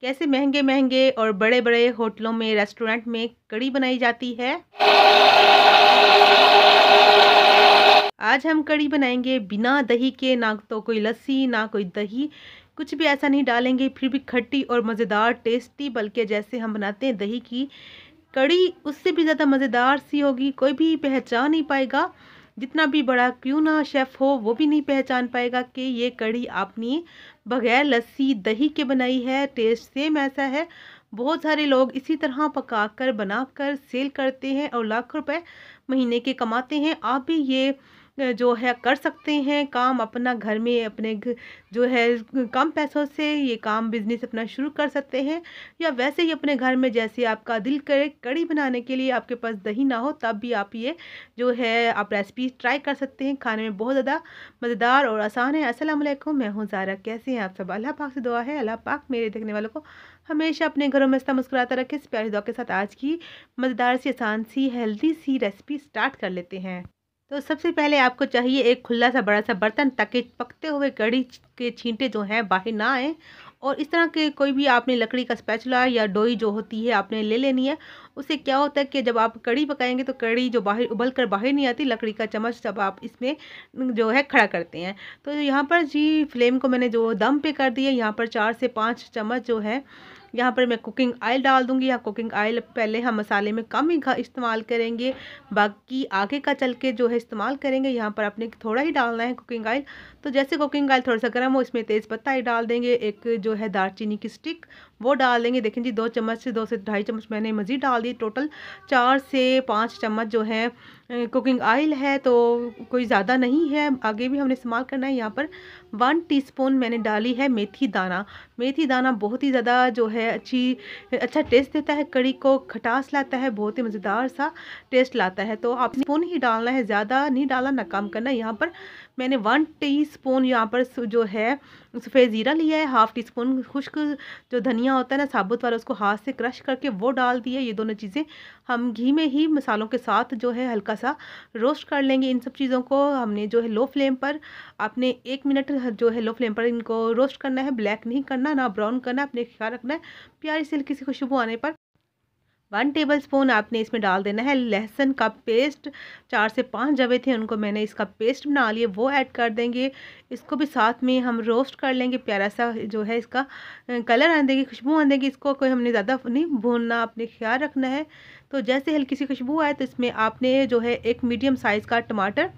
कैसे महंगे महंगे और बड़े बड़े होटलों में रेस्टोरेंट में कढ़ी बनाई जाती है। आज हम कढ़ी बनाएंगे बिना दही के, ना तो कोई लस्सी ना कोई दही, कुछ भी ऐसा नहीं डालेंगे, फिर भी खट्टी और मज़ेदार टेस्टी, बल्कि जैसे हम बनाते हैं दही की कढ़ी उससे भी ज़्यादा मज़ेदार सी होगी। कोई भी पहचान नहीं पाएगा, जितना भी बड़ा क्यों ना शेफ़ हो वो भी नहीं पहचान पाएगा कि ये कढ़ी आपने बगैर लस्सी दही के बनाई है। टेस्ट सेम ऐसा है। बहुत सारे लोग इसी तरह पकाकर बनाकर सेल करते हैं और लाखों रुपए महीने के कमाते हैं। आप भी ये जो है कर सकते हैं काम, अपना घर में अपने जो है कम पैसों से ये काम बिजनेस अपना शुरू कर सकते हैं। या वैसे ही अपने घर में जैसे आपका दिल करे कढ़ी बनाने के लिए, आपके पास दही ना हो तब भी आप ये जो है आप रेसिपी ट्राई कर सकते हैं। खाने में बहुत ज़्यादा मज़ेदार और आसान है। अस्सलाम वालेकुम, मैं हूँ ज़ारा। कैसे हैं आप सब? अल्लाह पाक से दुआ है अल्लाह पाक मेरे देखने वालों को हमेशा अपने घरों में हंसता मुस्कुराता रखे। इस प्यारी दुआ के साथ आज की मज़ेदार सी आसान सी हेल्दी सी रेसिपी स्टार्ट कर लेते हैं। तो सबसे पहले आपको चाहिए एक खुला सा बड़ा सा बर्तन, ताकि पकते हुए कढ़ी के छींटे जो हैं बाहर ना आए। और इस तरह के कोई भी आपने लकड़ी का स्पैचुला या डोई जो होती है आपने ले लेनी है। उससे क्या होता है कि जब आप कढ़ी पकाएंगे तो कढ़ी जो बाहर उबल कर बाहर नहीं आती, लकड़ी का चम्मच जब आप इसमें जो है खड़ा करते हैं। तो यहाँ पर जी फ्लेम को मैंने जो दम पे कर दिया। यहाँ पर 4 से 5 चम्मच जो है यहाँ पर मैं कुकिंग ऑयल डाल दूंगी। यहाँ कुकिंग ऑयल पहले हम मसाले में कम ही इस्तेमाल करेंगे, बाकी आगे का चल के जो है इस्तेमाल करेंगे। यहाँ पर आपने थोड़ा ही डालना है कुकिंग ऑयल। तो जैसे कुकिंग ऑयल थोड़ा सा गर्म हो, इसमें तेज़ पत्ता ही डाल देंगे, एक जो है दालचीनी की स्टिक वो डाल देंगे। देखें जी 2 चम्मच से 2 से ढाई चम्मच मैंने मज़ीद डाल दी। टोटल 4 से 5 चम्मच जो है कुकिंग ऑयल है, तो कोई ज़्यादा नहीं है, आगे भी हमने इस्तेमाल करना है। यहाँ पर 1 टीस्पून मैंने डाली है मेथी दाना। मेथी दाना बहुत ही ज़्यादा जो है अच्छा टेस्ट देता है, कढ़ी को खटास लाता है, बहुत ही मज़ेदार सा टेस्ट लाता है। तो आप स्पून ही डालना है, ज़्यादा नहीं डालना, ना कम करना। यहाँ पर मैंने 1 टीस्पून यहाँ पर जो है सफ़ेद ज़ीरा लिया है। 1/2 टीस्पून खुश्क जो धनिया होता है ना साबुत वाला, उसको हाथ से क्रश करके वो डाल दिए। ये दोनों चीज़ें हम घी में ही मसालों के साथ जो है हल्का सा रोस्ट कर लेंगे। इन सब चीज़ों को हमने जो है लो फ्लेम पर आपने 1 मिनट जो है लो फ्लेम पर इनको रोस्ट करना है। ब्लैक नहीं करना, ना ब्राउन करना, अपने ख्याल रखना है। प्यारी सी हल्की सी खुशबू आने पर 1 टेबलस्पून आपने इसमें डाल देना है लहसुन का पेस्ट। 4 से 5 जवे थे, उनको मैंने इसका पेस्ट बना लिए, वो ऐड कर देंगे। इसको भी साथ में हम रोस्ट कर लेंगे। प्यारा सा जो है इसका कलर आने देगी, खुशबू आने देगी। इसको कोई हमने ज़्यादा नहीं भूनना, अपने ख्याल रखना है। तो जैसे हल्की सी खुशबू आए तो इसमें आपने जो है एक मीडियम साइज़ का टमाटर,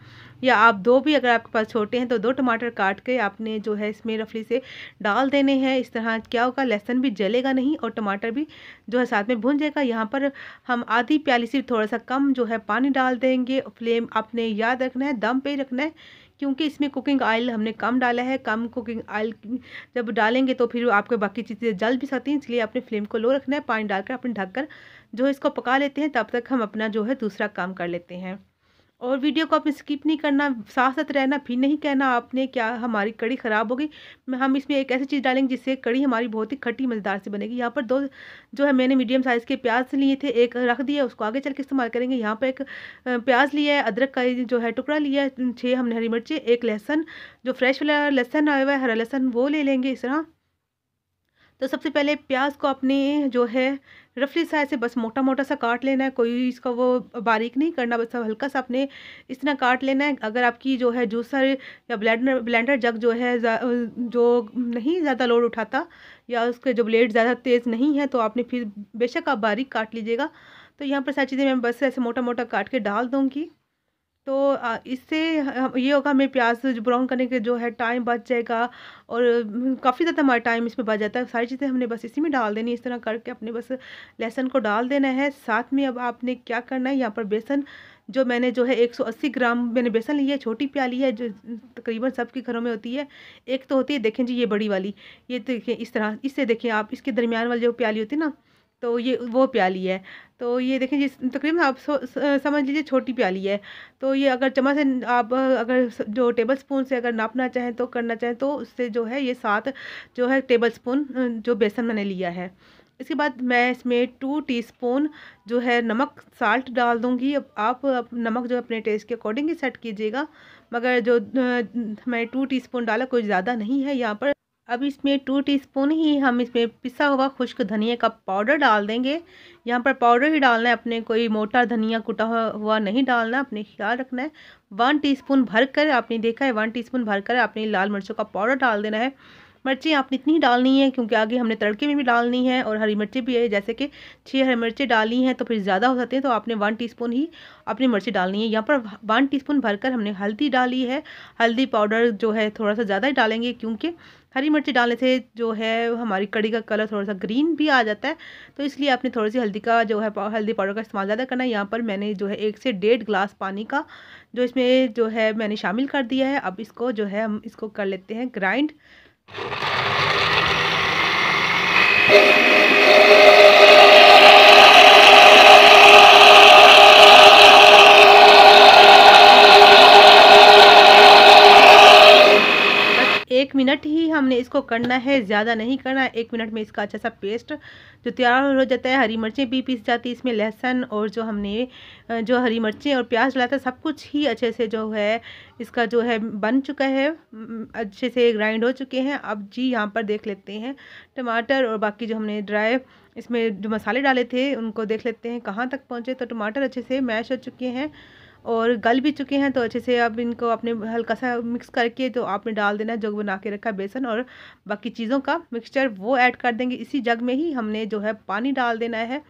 या आप 2 भी अगर आपके पास छोटे हैं तो 2 टमाटर काट के आपने जो है इसमें रफली से डाल देने हैं। इस तरह क्या होगा, लहसुन भी जलेगा नहीं और टमाटर भी जो है साथ में भुन जाएगा। यहाँ पर हम आधी प्याली से थोड़ा सा कम जो है पानी डाल देंगे। फ्लेम आपने याद रखना है, दम पे ही रखना है, क्योंकि इसमें कुकिंग ऑयल हमने कम डाला है। कम कुकिंग ऑयल जब डालेंगे तो फिर आपके बाकी चीज़ें जल भी सकती हैं, इसलिए अपने फ्लेम को लो रखना है। पानी डालकर अपने ढककर जो है इसको पका लेते हैं, तब तक हम अपना जो है दूसरा काम कर लेते हैं। और वीडियो को आपने स्किप नहीं करना, साथ साथ रहना, फिर नहीं कहना आपने क्या हमारी कढ़ी ख़राब हो गई। हम इसमें एक ऐसी चीज़ डालेंगे जिससे कढ़ी हमारी बहुत ही खट्टी मज़ेदार से बनेगी। यहाँ पर 2 जो है मैंने मीडियम साइज़ के प्याज लिए थे, एक रख दिया, उसको आगे चल के इस्तेमाल करेंगे। यहाँ पर एक प्याज लिया है, अदरक का जो है टुकड़ा लिया है, 6 हमने हरी मिर्ची, एक लहसुन जो फ्रेश वाला लहसुन आया हुआ है, हरा लहसुन, वो ले लेंगे इस तरह। तो सबसे पहले प्याज को अपने जो है रफली साइज से बस मोटा मोटा सा काट लेना है, कोई इसका वो बारीक नहीं करना, बस हल्का सा अपने इस तरह काट लेना है। अगर आपकी जो है जूसर या ब्लेंडर जग जो है जो नहीं ज़्यादा लोड उठाता, या उसके जो ब्लेड ज़्यादा तेज़ नहीं है, तो आपने फिर बेशक आप बारीक काट लीजिएगा। तो यहाँ पर सारी चीज़ें मैं बस ऐसे मोटा मोटा काट के डाल दूँगी। तो इससे ये होगा, हमें प्याज जो ब्राउन करने के जो है टाइम बच जाएगा, और काफ़ी ज़्यादा हमारा टाइम इसमें बच जाता है। सारी चीज़ें हमने बस इसी में डाल देनी, इस तरह करके अपने बस लहसुन को डाल देना है। साथ में अब आपने क्या करना है, यहाँ पर बेसन जो मैंने जो है 180 ग्राम मैंने बेसन ली है, छोटी प्याली है जो तकरीबन सबके घरों में होती है। एक तो होती है, देखें जी ये बड़ी वाली, ये देखिए इस तरह, इससे देखिए आप इसके दरमियान वाली जो प्याली होती है ना, तो ये वो प्याली है। तो ये देखें जिस तकरीबन आप समझ लीजिए छोटी प्याली है। तो ये अगर चम्मच से आप अगर जो टेबल स्पून से अगर नापना चाहें तो करना चाहें तो उससे जो है ये 7 जो है टेबल स्पून जो बेसन मैंने लिया है। इसके बाद मैं इसमें 2 टीस्पून जो है नमक साल्ट डाल दूँगी। अब आप नमक जो अपने टेस्ट के अकॉर्डिंग ही सेट कीजिएगा, मगर जो मैं 2 टीस्पून डाला, कोई ज़्यादा नहीं है यहाँ पर। अब इसमें 2 टीस्पून ही हम इसमें पिसा हुआ खुश्क धनिया का पाउडर डाल देंगे। यहाँ पर पाउडर ही डालना है अपने, कोई मोटा धनिया कुटा हुआ नहीं डालना, अपने ख्याल रखना है। 1 टीस्पून भरकर, आपने देखा है 1 टीस्पून भरकर आपने लाल मिर्चों का पाउडर डाल देना है। मिर्चें आपने इतनी ही डालनी है क्योंकि आगे हमने तड़के में भी डालनी है, और हरी मिर्चें भी है, जैसे कि 6 हरी मिर्चें डाली हैं तो फिर ज़्यादा हो जाते हैं, तो आपने 1 टीस्पून ही अपनी मिर्चें डालनी है। यहाँ पर 1 टीस्पून भरकर हमने हल्दी डाली है। हल्दी पाउडर जो है थोड़ा सा ज़्यादा ही डालेंगे क्योंकि हरी मिर्ची डालने से जो है हमारी कड़ी का कलर थोड़ा सा ग्रीन भी आ जाता है, तो इसलिए आपने थोड़ी सी हल्दी का जो है हल्दी पाउडर का इस्तेमाल ज़्यादा करना है। यहाँ पर मैंने जो है 1 से 1.5 गिलास पानी का जो इसमें जो है मैंने शामिल कर दिया है। अब इसको जो है हम इसको कर लेते हैं ग्राइंड। बस 1 मिनट ही हमने इसको करना है, ज़्यादा नहीं करना है। 1 मिनट में इसका अच्छा सा पेस्ट जो तैयार हो जाता है। हरी मिर्चें भी पीस जाती है इसमें, लहसुन और जो हमने जो हरी मिर्चें और प्याज डाला था सब कुछ ही अच्छे से जो है इसका जो है बन चुका है, अच्छे से ग्राइंड हो चुके हैं। अब जी यहाँ पर देख लेते हैं टमाटर और बाकी जो हमने ड्राई इसमें जो मसाले डाले थे उनको देख लेते हैं कहाँ तक पहुँचे। तो टमाटर अच्छे से मैश हो चुके हैं और गल भी चुके हैं, तो अच्छे से अब इनको अपने हल्का सा मिक्स करके तो आपने डाल देना है जो बना के रखा है बेसन और बाकी चीज़ों का मिक्सचर, वो ऐड कर देंगे। इसी जग में ही हमने जो है पानी डाल देना है।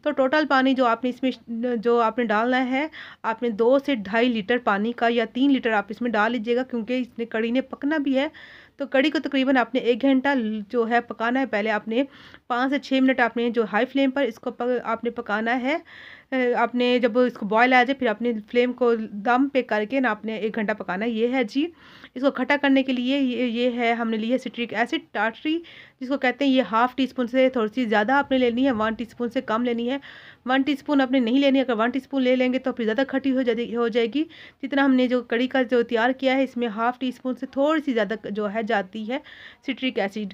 तो टोटल पानी जो आपने इसमें जो आपने डालना है, आपने 2 से 2.5 लीटर पानी का या 3 लीटर आप इसमें डाल लीजिएगा क्योंकि इसने कड़ी ने पकना भी है। तो कड़ी को तकरीबन आपने 1 घंटा जो है पकाना है। पहले आपने 5 से 6 मिनट आपने जो हाई फ्लेम पर इसको आपने पकाना है। आपने जब इसको बॉयल आ जाए फिर अपने फ्लेम को दम पे करके ना आपने 1 घंटा पकाना है। ये है जी इसको खट्टा करने के लिए ये है हमने ली है सिट्रिक एसिड टाटरी जिसको कहते हैं। ये 1/2 टीस्पून से थोड़ी सी ज़्यादा आपने लेनी है, 1 टीस्पून से कम लेनी है। 1 टीस्पून आपने नहीं लेनी, अगर 1 टीस्पून ले लेंगे तो फिर ज़्यादा खट्टी हो जाएगी। जितना हमने जो कड़ी का जो तैयार किया है इसमें 1/2 टीस्पून से थोड़ी सी ज़्यादा जो है जाती है सिट्रिक एसिड।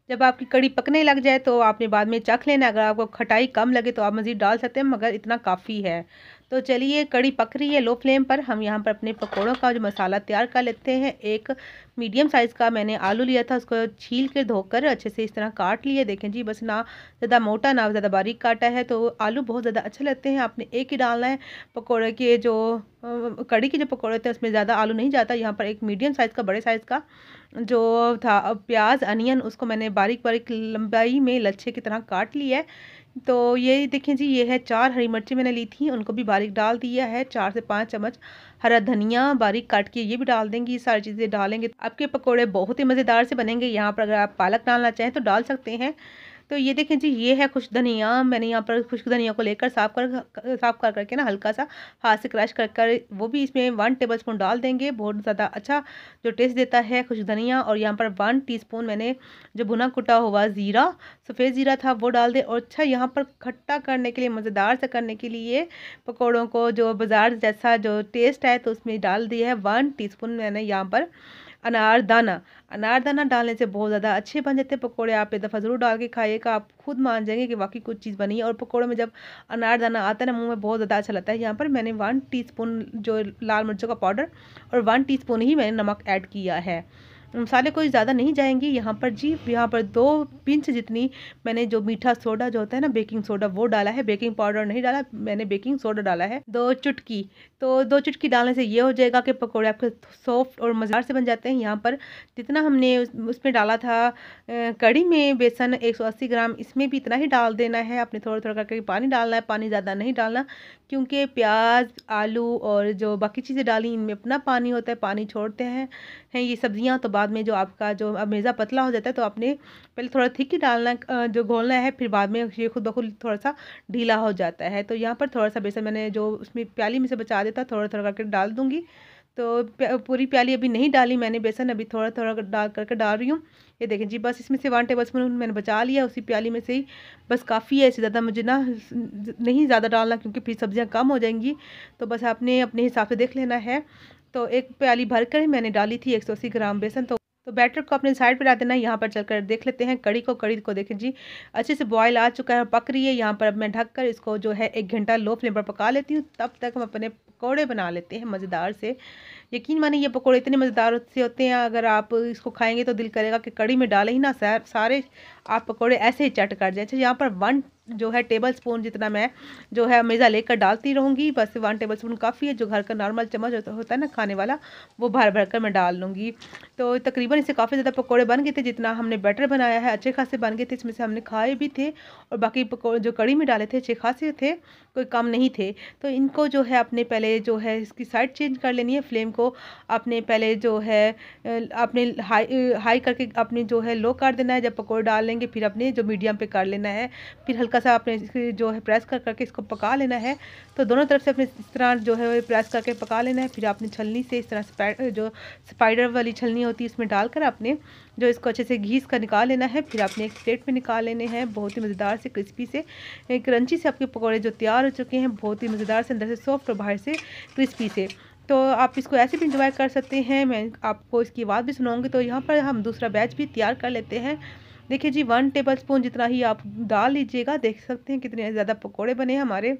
जब आपकी कड़ी पकने लग जाए तो आपने बाद में चख लेना, अगर आपको खटाई कम लगे तो आप मज़ीद डाल सकते हैं, मगर इतना काफ़ी है। तो चलिए कड़ी पक रही है लो फ्लेम पर, हम यहाँ पर अपने पकोड़ों का जो मसाला तैयार कर लेते हैं। एक मीडियम साइज़ का मैंने आलू लिया था, उसको छील के धोकर अच्छे से इस तरह काट लिए। देखें जी, बस ना ज़्यादा मोटा ना ज़्यादा बारीक काटा है, तो आलू बहुत ज़्यादा अच्छे लगते हैं। आपने एक ही डालना है। पकोड़े के जो कड़ी के जो पकोड़े थे उसमें ज़्यादा आलू नहीं जाता। यहाँ पर एक मीडियम साइज़ का बड़े साइज़ का जो था प्याज अनियन, उसको मैंने बारीक बारीक लंबाई में लच्छे की तरह काट लिया है। तो ये देखें जी, ये है 4 हरी मिर्ची मैंने ली थी, उनको भी बारीक डाल दिया है। 4 से 5 चम्मच हरा धनिया बारीक काट के ये भी डाल देंगी। सारी चीज़ें डालेंगे आपके पकोड़े बहुत ही मज़ेदार से बनेंगे। यहाँ पर अगर आप पालक डालना चाहें तो डाल सकते हैं। तो ये देखें जी, ये है खुश्क धनिया। मैंने यहाँ पर खुश्क धनिया को लेकर साफ़ कर करके ना हल्का सा हाथ से क्रश कर वो भी इसमें 1 टेबलस्पून डाल देंगे। बहुत ज़्यादा अच्छा जो टेस्ट देता है खुश्क धनिया। और यहाँ पर 1 टीस्पून मैंने जो भुना कुटा हुआ ज़ीरा, सफ़ेद ज़ीरा था, वो डाल दे। और अच्छा यहाँ पर खट्टा करने के लिए, मज़ेदार से करने के लिए पकौड़ों को जो बाज़ार जैसा जो टेस्ट है तो उसमें डाल दिया है 1 टीस्पून मैंने यहाँ पर अनारदाना डालने से बहुत ज़्यादा अच्छे बन जाते हैं पकोड़े। आप एक दफ़ा ज़रूर डाल के खाइएगा, आप खुद मान जाएंगे कि वाकई कुछ चीज़ बनी है। और पकोड़े में जब अनारदाना आता है ना, मुंह में बहुत ज़्यादा अच्छा लगता है। यहाँ पर मैंने 1 टीस्पून जो लाल मिर्चों का पाउडर और 1 टीस्पून ही मैंने नमक ऐड किया है। मसाले कोई ज़्यादा नहीं जाएंगे यहाँ पर जी। यहाँ पर 2 पिंच जितनी मैंने जो मीठा सोडा जो होता है ना, बेकिंग सोडा, वो डाला है। बेकिंग पाउडर नहीं डाला, मैंने बेकिंग सोडा डाला है 2 चुटकी। तो 2 चुटकी डालने से ये हो जाएगा कि पकौड़े आपके सॉफ्ट और मज़ेदार से बन जाते हैं। यहाँ पर जितना हमने उसमें डाला था कड़ी में बेसन 180 ग्राम, इसमें भी इतना ही डाल देना है। आपने थोड़ा थोड़ा करके पानी डालना है, पानी ज़्यादा नहीं डालना क्योंकि प्याज, आलू और जो बाकी चीज़ें डाली इनमें अपना पानी होता है, पानी छोड़ते हैं ये सब्जियां। तो बाद में जो आपका जो मेज़ा पतला हो जाता है तो आपने पहले थोड़ा थिक ही डालना जो घोलना है, फिर बाद में ये खुद ब खुद थोड़ा सा ढीला हो जाता है। तो यहाँ पर थोड़ा सा बेसन मैंने जो उसमें प्याली में से बचा देता, थोड़ा थोड़ा करके डाल दूँगी। तो पूरी प्याली अभी नहीं डाली मैंने बेसन, अभी थोड़ा थोड़ा डाल करके डाल रही हूँ। ये देखें जी, बस इसमें से 1 टेबलस्पून मैंने बचा लिया उसी प्याली में से ही, बस काफ़ी है। इससे ज़्यादा मुझे ना नहीं ज़्यादा डालना क्योंकि फिर सब्जियाँ कम हो जाएंगी। तो बस आपने अपने हिसाब से देख लेना है। तो 1 प्याली भर कर मैंने डाली थी 180 ग्राम बेसन। तो बैटर को अपने साइड पर रख देना है। यहाँ पर चलकर देख लेते हैं कड़ी को देखें जी, अच्छे से बॉयल आ चुका है, पक रही है। यहाँ पर अब मैं ढककर इसको जो है 1 घंटा लो फ्लेम पर पका लेती हूँ। तब तक हम अपने पकौड़े बना लेते हैं मज़ेदार से। यकीन मानिए ये पकौड़े इतने मज़ेदार से होते हैं, अगर आप इसको खाएंगे तो दिल करेगा कि कड़ी में डालें ही ना, सारे आप पकौड़े ऐसे ही चट कर जाए। अच्छा, यहाँ पर 1 जो है टेबल स्पून जितना मैं जो है मेज़ा लेकर डालती रहूँगी, बस 1 टेबल स्पून काफ़ी है। जो घर का नॉर्मल चम्मच होता है ना खाने वाला, वो भर भर कर मैं डाल लूँगी। तो तकरीबन इससे काफ़ी ज़्यादा पकौड़े बन गए थे, जितना हमने बैटर बनाया है अच्छे खासे बन गए थे। इसमें से हमने खाए भी थे और बाकी पकौड़े जो कड़ी में डाले थे अच्छे खासे थे, कोई कम नहीं थे। तो इनको जो है अपने पहले जो है इसकी साइड चेंज कर लेनी है। फ्लेम को आपने पहले जो है अपने हाई करके अपने जो है लो कर देना है जब पकौड़े डाल लेंगे, फिर अपने जो मीडियम पे कर लेना है, फिर हल्का सा आपने जो है प्रेस कर करके इसको पका लेना है। तो दोनों तरफ से अपने इस तरह जो है प्रेस करके पका लेना है। फिर आपने छलनी से इस तरह जो स्पाइडर वाली छलनी होती है उसमें डालकर आपने जो इसको अच्छे से घीस कर निकाल लेना है। फिर आपने एक प्लेट में निकाल लेने हैं। बहुत ही मज़ेदार से क्रिस्पी से क्रंची से आपके पकौड़े जो तैयार हो चुके हैं, बहुत ही मज़ेदार से, अंदर से सॉफ्ट और बाहर से क्रिस्पी से। तो आप इसको ऐसे भी इंजॉय कर सकते हैं, मैं आपको इसकी आवाज़ भी सुनाऊंगी। तो यहाँ पर हम दूसरा बैच भी तैयार कर लेते हैं। देखिए जी, 1 टेबल स्पून जितना ही आप डाल लीजिएगा। देख सकते हैं कितने ज़्यादा पकौड़े बने हैं हमारे।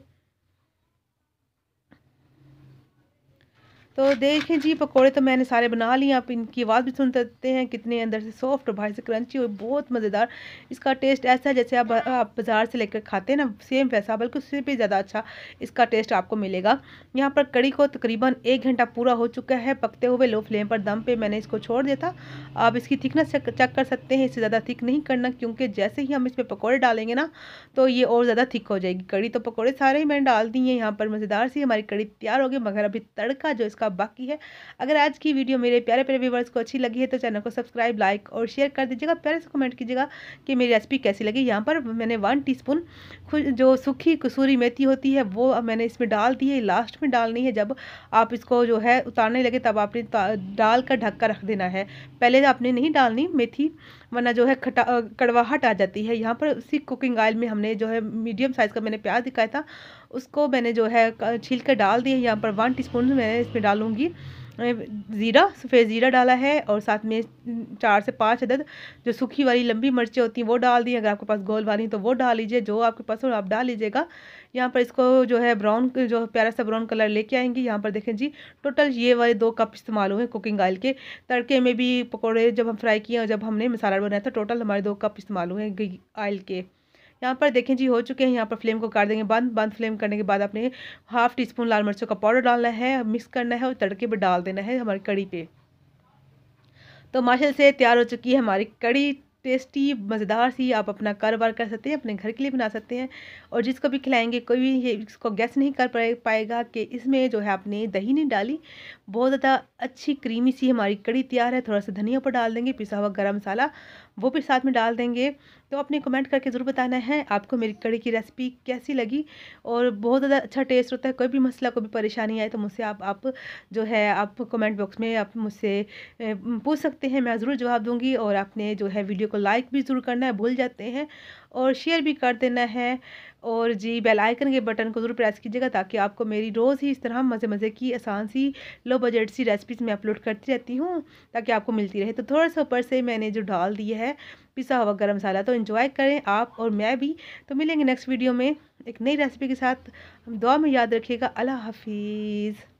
तो देखें जी, पकोड़े तो मैंने सारे बना लिए। आप इनकी आवाज़ भी सुन सकते हैं, कितने अंदर से सॉफ्ट और बाहर से क्रंची और बहुत मज़ेदार। इसका टेस्ट ऐसा है जैसे आप बाज़ार से लेकर खाते हैं ना, सेम वैसा, बल्कि उससे भी ज़्यादा अच्छा इसका टेस्ट आपको मिलेगा। यहाँ पर कड़ी को तकरीबन 1 घंटा पूरा हो चुका है पकते हुए। लो फ्लेम पर दम पे मैंने इसको छोड़ दिया था। आप इसकी थिकनेस चेक कर सकते हैं, इससे ज़्यादा थिक नहीं करना, क्योंकि जैसे ही हम इसमें पकौड़े डालेंगे ना तो ये और ज़्यादा थिक हो जाएगी कड़ी। तो पकौड़े सारे ही मैंने डाल दिए यहाँ पर, मज़ेदार सी हमारी कड़ी तैयार हो गई। मगर अभी तड़का जो इसका बाकी है। अगर आज की वीडियो मेरे प्यारे प्यारे व्यूवर्स को अच्छी लगी है तो चैनल को सब्सक्राइब, लाइक और शेयर कर दीजिएगा। प्यारे से कमेंट कीजिएगा कि मेरी रेसिपी कैसी लगी। यहाँ पर मैंने 1 टीस्पून जो सूखी कसूरी मेथी होती है वो मैंने इसमें डाल दी है। लास्ट में डालनी है, जब आप इसको जो है उतारने लगे तब आपने डाल कर ढक कर रख देना है। पहले आपने नहीं डालनी मेथी, वरना जो है कड़वाहट आ जाती है। यहाँ पर उसी कुकिंग ऑयल में हमने जो है मीडियम साइज़ का मैंने प्याज दिखाया था, उसको मैंने जो है छील कर डाल दिया। यहाँ पर 1 टीस्पून मैं इसमें डालूँगी ज़ीरा, सफ़ेद ज़ीरा डाला है, और साथ में 4 से 5 अदद जो सूखी वाली लंबी मिर्चें होती हैं वो डाल दी। अगर आपके पास गोल वाली तो वो डाल लीजिए, जो आपके पास हो आप डाल लीजिएगा। यहाँ पर इसको जो है ब्राउन, जो प्यारा सा ब्राउन कलर लेके आएंगे। यहाँ पर देखें जी, टोटल ये वाले 2 कप इस्तेमाल हुए कुकिंग ऑयल के। तड़के में भी पकौड़े जब हम फ्राई किए और जब हमने मसाला बनाया था, टोटल हमारे 2 कप इस्तेमाल हुए ऑयल के। यहाँ पर देखें जी, हो चुके हैं। यहाँ पर फ्लेम को कर देंगे बंद। बंद फ्लेम करने के बाद आपने 1/2 टीस्पून लाल मिर्चों का पाउडर डालना है, मिक्स करना है और तड़के पे डाल देना है हमारी कड़ी पे। तो माशाल्लाह से तैयार हो चुकी है हमारी कड़ी, टेस्टी मज़ेदार सी। आप अपना कारोबार कर सकते हैं, अपने घर के लिए बना सकते हैं, और जिसको भी खिलाएंगे कोई भी ये इसको गेस नहीं कर पाएगा कि इसमें जो है आपने दही नहीं डाली। बहुत ज़्यादा अच्छी क्रीमी सी हमारी कड़ी तैयार है। थोड़ा सा धनिया पर डाल देंगे, पिसा हुआ गरम मसाला वो भी साथ में डाल देंगे। तो अपने कमेंट करके ज़रूर बताना है आपको मेरी कड़ी की रेसिपी कैसी लगी। और बहुत ज़्यादा अच्छा टेस्ट होता है। कोई भी मसला, कोई भी परेशानी आए तो मुझसे आप जो है आप कमेंट बॉक्स में आप मुझसे पूछ सकते हैं, मैं ज़रूर जवाब दूंगी। और आपने जो है वीडियो को लाइक भी ज़रूर करना है, भूल जाते हैं, और शेयर भी कर देना है। और जी, बेल आइकन के बटन को ज़रूर प्रेस कीजिएगा, ताकि आपको मेरी रोज़ ही इस तरह मज़े मज़े की आसान सी लो बजट सी रेसिपीज़ मैं अपलोड करती रहती हूँ, ताकि आपको मिलती रहे। तो थोड़ा सा ऊपर से मैंने जो डाल दिया है पिसा हुआ गरम मसाला, तो एंजॉय करें आप और मैं भी। तो मिलेंगे नेक्स्ट वीडियो में एक नई रेसिपी के साथ। हम दुआ में याद रखिएगा। अल्लाह हाफिज़।